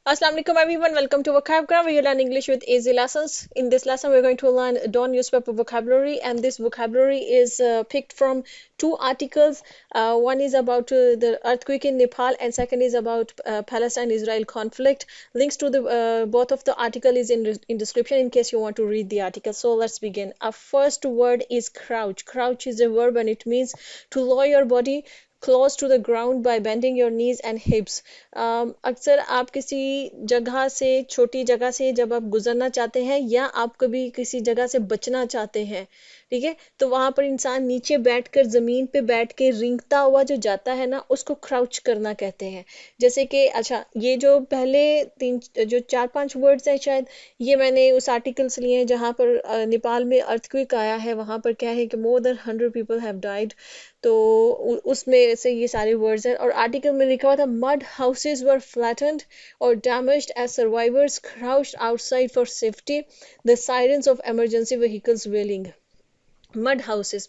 Assalamu alaikum everyone, welcome to Vocabgram where you learn English with easy lessons. In this lesson we're going to learn Dawn newspaper vocabulary, and this vocabulary is picked from two articles. One is about the earthquake in Nepal and second is about Palestine-Israel conflict. Links to the both of the article is in description in case you want to read the article. So let's begin. Our first word is crouch. Crouch is a verb and it means to lower your body close to the ground by bending your knees and hips. अक्सर आप किसी जगह से छोटी जगह से जब आप गुजरना चाहते हैं या आप कभी किसी जगह से बचना चाहते हैं, ठीक है, तो वहां पर इंसान नीचे बैठकर जमीन पे बैठ के रिंगता हुआ जो जाता है ना, उसको क्राउच करना कहते हैं। जैसे कि अच्छा, ये जो पहले तीन जो चार पांच वर्ड्स हैं शायद ये मैंने उस आर्टिकल से लिए हैं जहाँ पर नेपाल में अर्थक्वेक आया है। वहां पर क्या है कि more than 100 people have died. तो उसमें से ये सारे वर्ड्स हैं और आर्टिकल में लिखा हुआ था मड हाउसेज वर फ्लैटेंड और damaged as survivors crouched outside for safety, the sirens of emergency vehicles wailing. Mud houses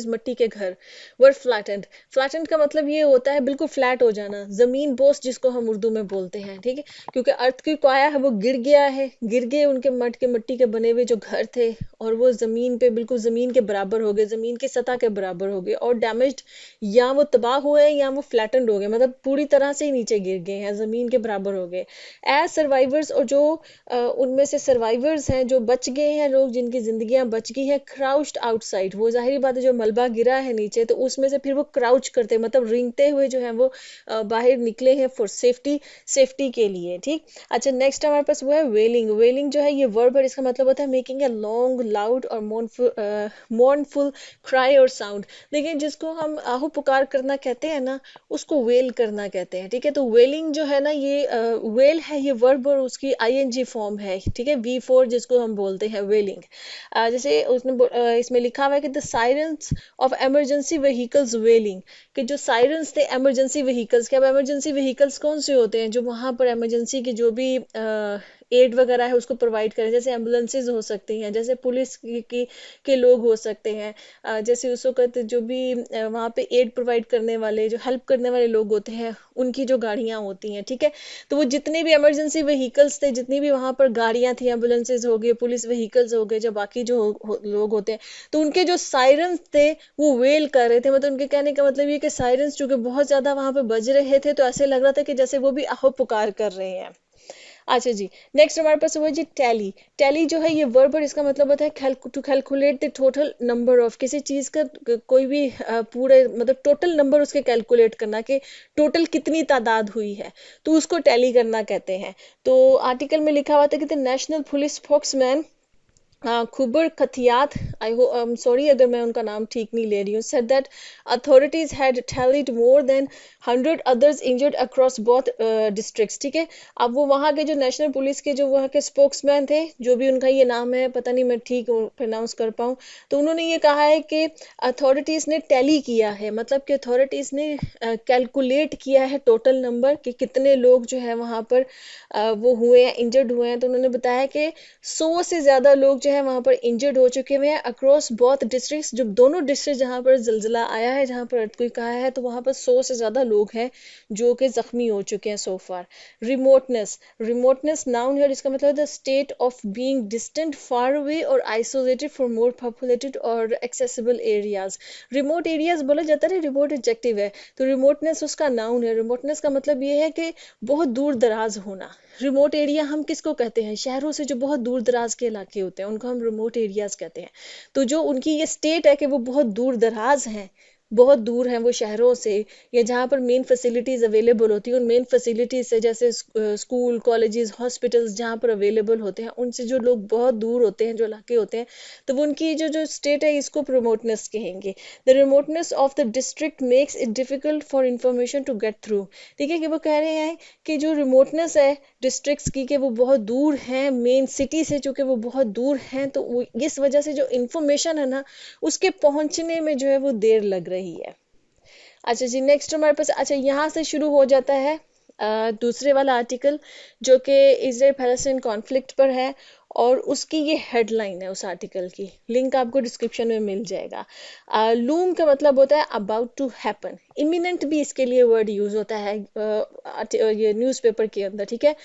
मट्टी के घर वर फ्लैटेंड। फ्लैटेंड का मतलब ये होता है बिल्कुल फ्लैट हो जाना, जमीन बोस जिसको हम उर्दू में बोलते हैं, ठीक है, क्योंकि अर्थक्वेक आया है, वो गिर गया है, गिर गए उनके मट्टी के बने हुए जो घर थे और वो जमीन पे बिल्कुल जमीन के बराबर हो गए, जमीन की सतह के बराबर हो गए और डैमेज्ड, या वो तबाह हुए या वो फ्लैटेंड हो गए, मतलब पूरी तरह से ही नीचे गिर गए हैं, जमीन के बराबर हो गए। एज सर्वाइवर्स, और जो उनमें से सर्वाइवर्स हैं जो बच गए हैं, लोग जिनकी जिंदगियां बच गई हैं, क्राउच्ड आउटसाइड, वो जाहिर बात है जो मलबा गिरा है नीचे तो उसमें से फिर वो क्राउच करते मतलब रिंगते हुए जो है वो बाहर निकले हैं फॉर सेफ्टी, सेफ्टी के लिए, ठीक। अच्छा, नेक्स्ट हमारे पास वो है वेलिंग। वेलिंग जो है ये वर्ब है, इसका मतलब होता है मेकिंग ए लॉन्ग लाउड और मोर्नफुल क्राई और साउंड। देखिए, जिसको हम आहू पुकार करना कहते हैं ना, उसको वेल करना कहते हैं, ठीक है। तो वेलिंग जो है ना, ये वेल है ये वर्ब और उसकी आईएनजी फॉर्म है, ठीक है, V4 जिसको हम बोलते हैं वेलिंग। जैसे इसमें लिखा हुआ है कि the sirens of emergency vehicles wailing, कि जो सायरन्स थे इमरजेंसी व्हीकल्स के। अब इमरजेंसी व्हीकल्स कौन से होते हैं? जो वहां पर इमरजेंसी की जो भी एड वगैरह है उसको प्रोवाइड करें, जैसे एम्बुलेंसेज हो सकती हैं, जैसे पुलिस के लोग हो सकते हैं, जैसे उस वक्त जो भी वहाँ पे एड प्रोवाइड करने वाले, जो हेल्प करने वाले लोग होते हैं, उनकी जो गाड़ियाँ होती हैं, ठीक है। तो वो जितने भी इमरजेंसी व्हीकल्स थे, जितनी भी वहाँ पर गाड़ियाँ थी, एम्बुलेंसेज हो गए, पुलिस व्हीकल्स हो गए, जो बाकी जो लोग होते हैं, तो उनके जो सायरन्स थे वो वेल कर रहे थे। मतलब उनके कहने का मतलब ये कि सायरन्स चूंकि बहुत ज्यादा वहां पे बज रहे थे तो ऐसे लग रहा था कि जैसे वो भी आहो पुकार कर रहे हैं। अच्छा जी, नेक्स्ट हमारे पास हुआ जी टैली। टैली जो है ये वर्ब और इसका मतलब होता है to calculate the total number of, किसी चीज का कोई भी पूरे मतलब टोटल नंबर उसके कैलकुलेट करना, कि टोटल कितनी तादाद हुई है, तो उसको टैली करना कहते हैं। तो आर्टिकल में लिखा हुआ था कि द नेशनल पुलिस स्पोक्समैन खुबर खतियात, आई हो सॉरी अगर मैं उनका नाम ठीक नहीं ले रही हूँ, said that authorities had tallied more than 100 others injured across both districts, ठीक है। अब वो वहाँ के जो नेशनल पुलिस के जो वहाँ के स्पोक्समैन थे, जो भी उनका ये नाम है, पता नहीं मैं ठीक प्रोनाउंस कर पाऊँ, तो उन्होंने ये कहा है कि अथॉरिटीज ने टैली किया है, मतलब कि अथॉरिटीज ने कैलकुलेट किया है टोटल नंबर कि कितने लोग जो है वहाँ पर वो हुए हैं, इंजर्ड हुए हैं। तो उन्होंने बताया कि 100 से ज्यादा लोग जो है वहां पर इंजर्ड हो चुके हुए हैं अक्रॉस बोथ डिस्ट्रिक्ट्स, जो दोनों डिस्ट्रिक्ट जहां पर जलजिला आया है, जहां पर अर्थक्वेक आया है, तो वहां पर 100 से ज्यादा लोग हैं जो कि जख्मी हो चुके हैं सो फार। रिमोटनेस, रिमोटनेस नाउन है, इसका मतलब the state of being distant, far away और आइसोलेटेड फ्रॉम मोर पॉपुलेटेड और एक्सेसिबल एरियाज। रिमोट एरियाज बोला जाता है, रिमोट एडजेक्टिव है, तो रिमोटनेस उसका नाउन है। रिमोटनेस का मतलब ये है कि बहुत दूर दराज होना। रिमोट एरिया हम किसको कहते हैं? शहरों से जो बहुत दूर दराज के इलाके होते हैं उनको हम रिमोट एरियाज कहते हैं। तो जो उनकी ये स्टेट है कि वो बहुत दूर दराज हैं, बहुत दूर हैं वो शहरों से, या जहाँ पर मेन फैसिलिटीज़ अवेलेबल होती हैं, उन मेन फैसिलिटीज़ से जैसे स्कूल, कॉलेजेस, हॉस्पिटल्स जहाँ पर अवेलेबल होते हैं, उनसे जो लोग बहुत दूर होते हैं, जो इलाके होते हैं, तो वो उनकी जो स्टेट है इसको रिमोटनेस कहेंगे। The remoteness of the district makes it difficult for information to get through, ठीक है, कि वो कह रहे हैं कि जो रिमोटनेस है डिस्ट्रिक्ट्स की, कि वो बहुत दूर हैं मेन सिटी से, चूंकि वो बहुत दूर हैं, तो वो इस वजह से जो इंफॉर्मेशन है ना उसके पहुंचने में जो है वो देर लग रही है। अच्छा जी, नेक्स्ट हमारे पास, अच्छा यहाँ से शुरू हो जाता है दूसरे वाला आर्टिकल जो कि इसराइल पैलेस्टाइन कॉन्फ्लिक्ट पर है। और उसकी ये हेडलाइन है उस आर्टिकल की, लिंक आपको डिस्क्रिप्शन में मिल जाएगा। लूम का मतलब होता है अबाउट टू हैपन, इमिनेंट भी इसके लिए वर्ड यूज होता है ये न्यूज़पेपर के अंदर, ठीक है।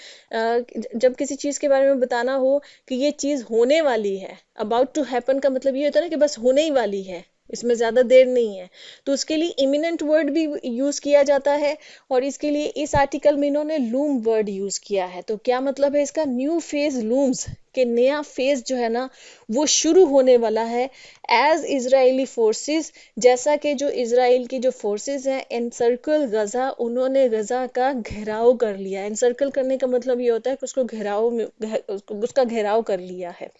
जब किसी चीज के बारे में बताना हो कि ये चीज होने वाली है, अबाउट टू हैपन का मतलब ये होता है ना कि बस होने ही वाली है, इसमें ज्यादा देर नहीं है, तो उसके लिए इमिनेंट वर्ड भी यूज किया जाता है। और इसके लिए इस आर्टिकल में इन्होंने लूम वर्ड यूज किया है। तो क्या मतलब है इसका, न्यू फेज लूम्स, के नया फेज जो है ना वो शुरू होने वाला है एज इजरायली फोर्सेस, जैसा कि जो इजराइल की जो फोर्सेस हैं एनसर्कल गजा, उन्होंने गजा का घेराव कर लिया। एनसर्कल करने का मतलब ये होता है कि उसको घेराव में उसका घेराव कर लिया है।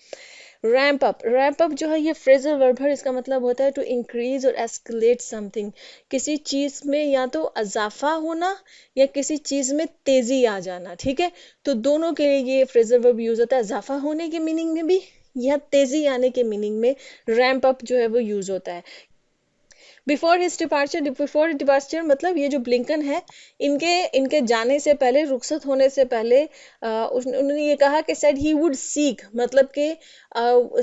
रैंप अप जो है ये फ्रेजल वर्ब है, इसका मतलब होता है टू इंक्रीज और एस्केलेट समथिंग, किसी चीज में या तो अजाफा होना या किसी चीज में तेजी आ जाना, ठीक है। तो दोनों के लिए ये फ्रेजल वर्ब यूज होता है, अजाफा होने के मीनिंग में भी या तेजी आने के मीनिंग में रैंप अप जो है वो यूज होता है। बिफोर डिपार्चर मतलब ये जो ब्लिंकन है, इनके इनके जाने से पहले, रुखसत होने से पहले उन्होंने ये कहा कि सेड ही वुड सीक, मतलब कि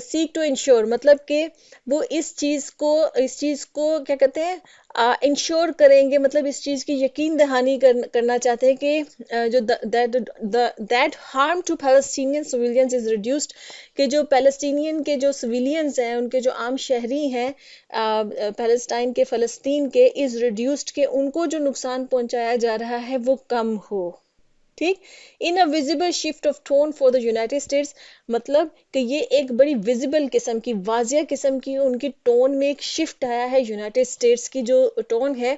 सीक टू इंश्योर, मतलब कि वो इस चीज को क्या कहते हैं, इंश्योर करेंगे, मतलब इस चीज की यकीन दहानी करना चाहते हैं कि जो that harm to Palestinian civilians is reduced, कि जो पैलेस्टीनियन के जो सिविलियंस हैं, उनके जो आम शहरी हैं पैलेस्टाइन के, फ़लस्तीन के, इज रिड्यूस्ड, के उनको जो नुकसान पहुंचाया जा रहा है वो कम हो, ठीक। In a visible shift of tone for the United States, मतलब कि ये एक बड़ी विजिबल किस्म की, वाजिया किस्म की उनकी टोन में एक शिफ्ट आया है, यूनाइटेड स्टेट्स की जो टोन है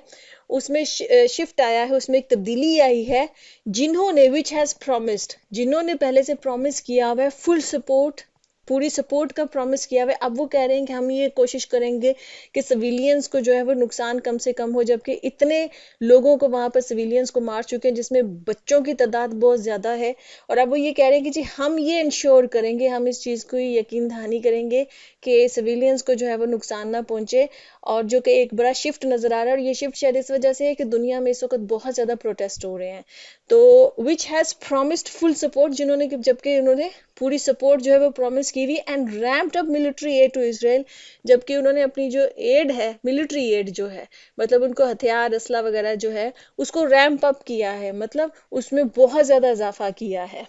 उसमें शिफ्ट आया है, उसमें एक तब्दीली आई है। जिन्होंने विच हैज़ प्रोमिस्ड, जिन्होंने पहले से प्रॉमिस किया हुआ है फुल सपोर्ट, पूरी सपोर्ट का प्रॉमिस किया हुआ है, अब वो कह रहे हैं कि हम ये कोशिश करेंगे कि सिविलियंस को जो है वो नुकसान कम से कम हो, जबकि इतने लोगों को वहां पर सिविलियंस को मार चुके हैं, जिसमें बच्चों की तादाद बहुत ज्यादा है। और अब वो ये कह रहे हैं कि जी हम ये इंश्योर करेंगे, हम इस चीज को यकीन दहानी करेंगे कि सिविलियंस को जो है वो नुकसान ना पहुंचे। और जो कि एक बड़ा शिफ्ट नजर आ रहा है, और ये शिफ्ट शायद इस वजह से है कि दुनिया में इस वक्त बहुत ज्यादा प्रोटेस्ट हो रहे हैं। तो which has promised full support, जिन्होंने, जबकि उन्होंने पूरी सपोर्ट जो है वो प्रॉमिस की हुई, and ramped up military aid to Israel, जबकि उन्होंने अपनी जो एड है, मिलिट्री एड जो है, मतलब उनको हथियार असला वगैरह जो है उसको रैम्प अप किया है, मतलब उसमें बहुत ज्यादा इजाफा किया है।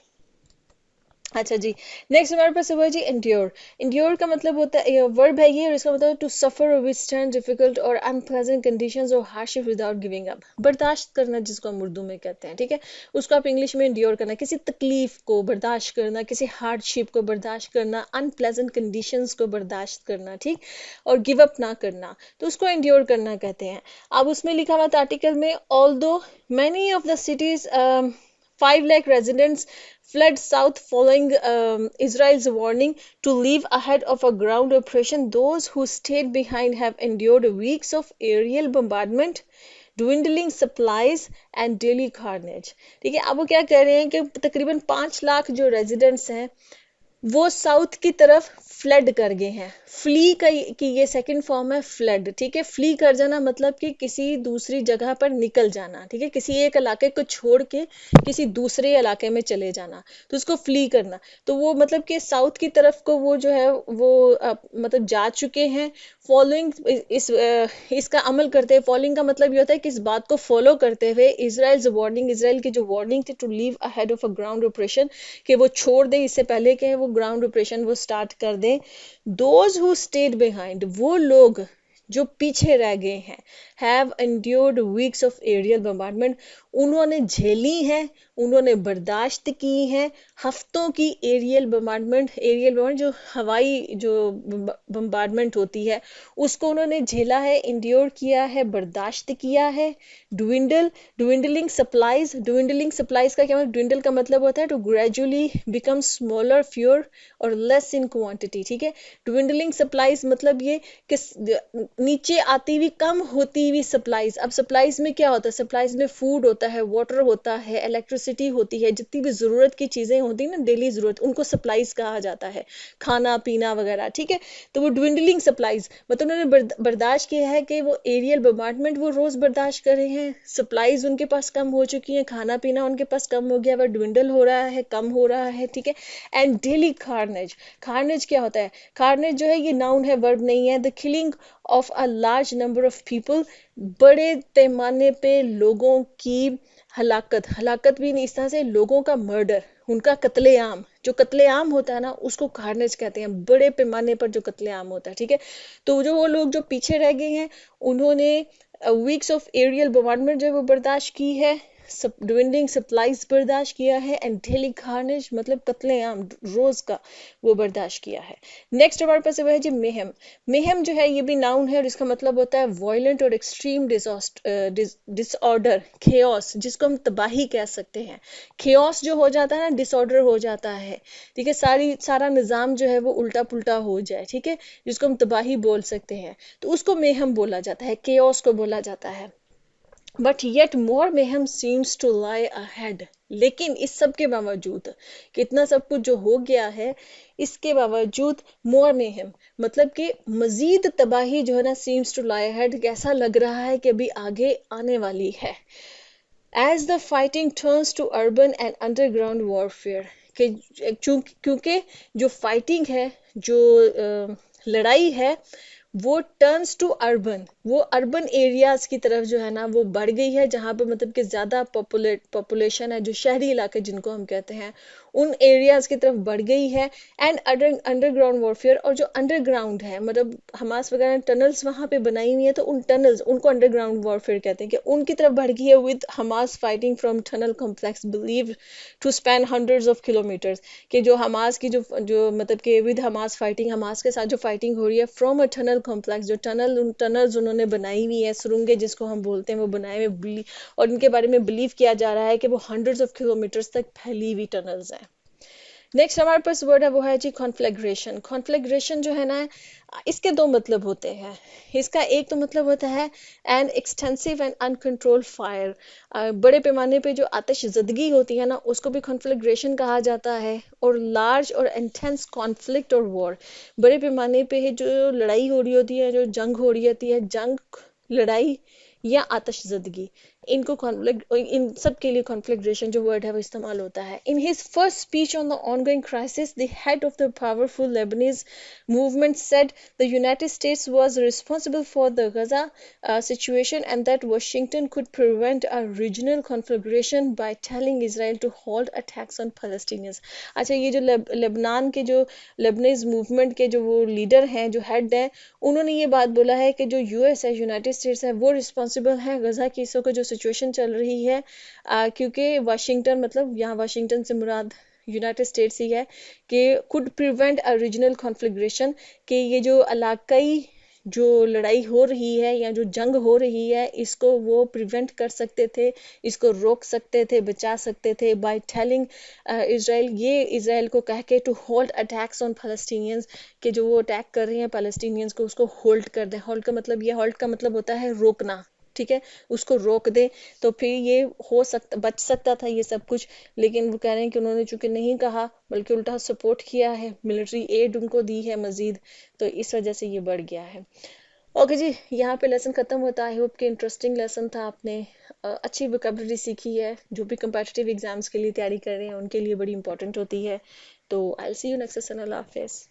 अच्छा जी, नेक्स्ट हमारे पास हुआ जी एंड्योर। एंड्योर का मतलब होता है, वर्ब है ये, और इसका मतलब टू सफर और विथस्टैंड डिफिकल्ट और अनप्लेजेंट कंडीशंस और हार्डशिप विदाउट गिविंग अप, बर्दाश्त करना जिसको हम उर्दू में कहते हैं, ठीक है। उसको आप इंग्लिश में एंड्योर करना, किसी तकलीफ को बर्दाश्त करना, किसी हार्डशिप को बर्दाश्त करना, अनप्लेजेंट कंडीशंस को बर्दाश्त करना, ठीक, और गिव अप ना करना, तो उसको एंड्योर करना कहते हैं। अब उसमें लिखा हुआ था आर्टिकल में, although many of the cities 5 lakh residents fled south following Israel's warning to leave ahead of a ground operation. Those who stayed behind have endured weeks of aerial bombardment, dwindling supplies and daily carnage. ठीक है, अब वो क्या कह रहे हैं कि तकरीबन 5 लाख जो रेजिडेंट्स हैं वो साउथ की तरफ फ्लड कर गए हैं। फ्ली का की ये सेकंड फॉर्म है फ्लड, ठीक है। फ्ली कर जाना मतलब कि किसी दूसरी जगह पर निकल जाना, ठीक है, किसी एक इलाके को छोड़ के किसी दूसरे इलाके में चले जाना, तो उसको फ्ली करना। तो वो मतलब कि साउथ की तरफ को वो जो है वो मतलब जा चुके हैं। फॉलोइंग इसका अमल करते हैं, फॉलोइंग का मतलब ये होता है कि इस बात को फॉलो करते हुए इजराइल वार्निंग, इजराइल की जो वार्निंग थी to leave ahead of a ground operation, कि वो छोड़ दे इससे पहले कि वो ग्राउंड ऑपरेशन वो स्टार्ट कर दें। दोज हु स्टेड बिहाइंड, वो लोग जो पीछे रह गए हैं, have endured weeks of aerial bombardment, उन्होंने झेली है, उन्होंने बर्दाश्त की है हफ्तों की एरियल बम्बार्डमेंट, एरियल बम्बार्डमेंट जो हवाई जो बम्बार्डमेंट होती है उसको उन्होंने झेला है, इंड्योर किया है, बर्दाश्त किया है। ड्विंडलिंग सप्लाईज, ड्विंडलिंग सप्लाईज का क्या मतलब, ड्विंडल का मतलब होता है to gradually become smaller, fewer और लेस इन क्वांटिटी, ठीक है। ड्विंडलिंग सप्लाईज मतलब ये कि नीचे आती हुई, कम होती हुई सप्लाईज। अब सप्लाईज में क्या होता है, सप्लाईज में फूड होता होता है, वाटर होता है, इलेक्ट्रिसिटी होती है, जितनी भी ज़रूरत की चीज़ें होती हैं ना, डेली ज़रूरत, उनको सप्लाईज कहा जाता है, खाना पीना वगैरह, ठीक है। तो वो ड्विंडलिंग सप्लाईज, मतलब उन्होंने बर्दाश्त किया है कि वो एरियल बम्बार्डमेंट वो रोज़ बर्दाश्त कर रहे हैं, सप्लाईज उनके पास कम हो चुकी हैं, खाना पीना उनके पास कम हो गया, वह ड्विंडल हो रहा है, कम हो रहा है, ठीक है। एंड डेली खारनेज, खारनेज क्या होता है? खारनेज जो है ये नाउन है, वर्ब नहीं है। The killing of a large number of people, बड़े पैमाने पे लोगों की हलाकत, हलाकत भी नहीं, इस तरह से लोगों का मर्डर, उनका कत्लेआम, जो कत्लेआम होता है ना उसको खारनेज कहते हैं, बड़े पैमाने पर जो कत्लेआम होता है, ठीक है। तो जो वो लोग जो पीछे रह गए हैं उन्होंने वीक्स ऑफ एरियल बोmbardment जो है वो बर्दाश्त की है, dwindling सप्लाईज बर्दाश्त किया है, एंड डेली खारनेज मतलब कत्लेआम रोज का वो बर्दाश्त किया है। नेक्स्ट हमारे पास वो है जी मेहम। मेहम जो है ये भी नाउन है और इसका मतलब होता है वायलेंट और एक्सट्रीम डिसऑर्डर, खेओस, जिसको हम तबाही कह सकते हैं। खेओस जो हो जाता है ना, डिसऑर्डर हो जाता है, ठीक है, सारा निज़ाम जो है वो उल्टा पुल्टा हो जाए, ठीक है, जिसको हम तबाही बोल सकते हैं, तो उसको मेहम बोला जाता है, केओस को बोला जाता है। But yet more mayhem seems to lie ahead, लेकिन इस सब के बावजूद, कितना सब कुछ जो हो गया है, इसके बावजूद मोर मेहम मतलब कि मजीद तबाही जो है ना, सीम्स टू लाई अहेड, कैसा लग रहा है कि अभी आगे आने वाली है। As the fighting turns to urban and underground warfare, क्योंकि जो फाइटिंग है, जो लड़ाई है, वो टर्न्स टू अर्बन, वो अर्बन एरियाज की तरफ जो है ना वो बढ़ गई है, जहाँ पे मतलब कि ज़्यादा पॉपुलेशन है, जो शहरी इलाके जिनको हम कहते हैं, उन एरियाज की तरफ बढ़ गई है। एंड अंडरग्राउंड वॉरफेयर, और जो अंडरग्राउंड है मतलब हमास वगैरह टनल्स वहाँ पे बनाई हुई है, तो उन टनल्स उनको अंडरग्राउंड वॉरफेयर कहते हैं, कि उनकी तरफ बढ़ गई है, with Hamas fighting from tunnel complex believe to span hundreds of kilometres, कि जो हमास की जो मतलब कि विद हमास फाइटिंग, हमास के साथ जो फाइटिंग हो रही है फ्रॉम अ टनल कॉम्प्लेक्स, जो टनल्स उन्होंने बनाई हुई है, सुरंगें जिसको हम बोलते हैं, वो बनाए हुए, और इनके बारे में बिलीव किया जा रहा है कि वो हंड्रेड्स ऑफ किलोमीटर्स तक फैली हुई टनल्स हैं। नेक्स्ट हमारे पास वर्ड है वो है जी कॉन्फ्लेग्रेशन। कॉन्फ्लेग्रेशन जो है ना, इसके दो मतलब होते हैं। इसका एक तो मतलब होता है an extensive and uncontrolled fire, बड़े पैमाने पे जो आतिशज़दगी होती है ना उसको भी कॉन्फ्लेग्रेशन कहा जाता है। और लार्ज और इंटेंस कॉन्फ्लिक्ट और वॉर, बड़े पैमाने पे जो लड़ाई हो रही होती है, जो जंग हो रही होती है, जंग, लड़ाई या आतिशज़दगी, इनको कॉन्फ्लिक्ट, इन सब के लिए कॉन्फ्लिक्रेशन जो वर्ड है वो इस्तेमाल होता है। In his first speech on the ongoing crisis, the head of the powerful Lebanese movement said the United States was responsible for the Gaza situation and that Washington could prevent a regional conflagration by telling Israel to halt attacks on Palestinians। अच्छा, ये जो Lebanon के जो Lebanese movement के जो वो leader हैं, जो हेड हैं, उन्होंने ये बात बोला है कि जो यूएस है, यूनाइटेड स्टेट्स है, वो रिस्पॉन्सिबल है गजा की इस वक्त जो सिचुएशन चल रही है, क्योंकि वाशिंगटन, मतलब यहाँ वाशिंगटन से मुराद यूनाइटेड स्टेट्स ही है, कि कुड प्रिवेंट अ रीजनल कॉन्फ्लिग्रेशन, कि ये जो इलाकाई जो लड़ाई हो रही है या जो जंग हो रही है, इसको वो प्रिवेंट कर सकते थे, इसको रोक सकते थे, बचा सकते थे, बाय टेलिंग इसराइल, ये इसराइल को कह के टू होल्ड अटैक्स ऑन फलस्तीनियंस, कि जो वो अटैक कर रहे हैं पैलेस्टीनियंस को, उसको होल्ड कर दें। होल्ड का मतलब, ये होल्ड का मतलब होता है रोकना, ठीक है, उसको रोक दे, तो फिर ये हो सकता, बच सकता था ये सब कुछ। लेकिन वो कह रहे हैं कि उन्होंने चूंकि नहीं कहा बल्कि उल्टा सपोर्ट किया है, मिलिट्री एड उनको दी है मजीद, तो इस वजह से ये बढ़ गया है। ओके जी, यहाँ पे लेसन खत्म होता है। आई होप कि इंटरेस्टिंग लेसन था, आपने अच्छी वोकैबुलरी सीखी है, जो भी कंपेटिटिव एग्जाम्स के लिए तैयारी कर रहे हैं उनके लिए बड़ी इंपॉर्टेंट होती है। तो I will see you next session. अल्लाह हाफिज़।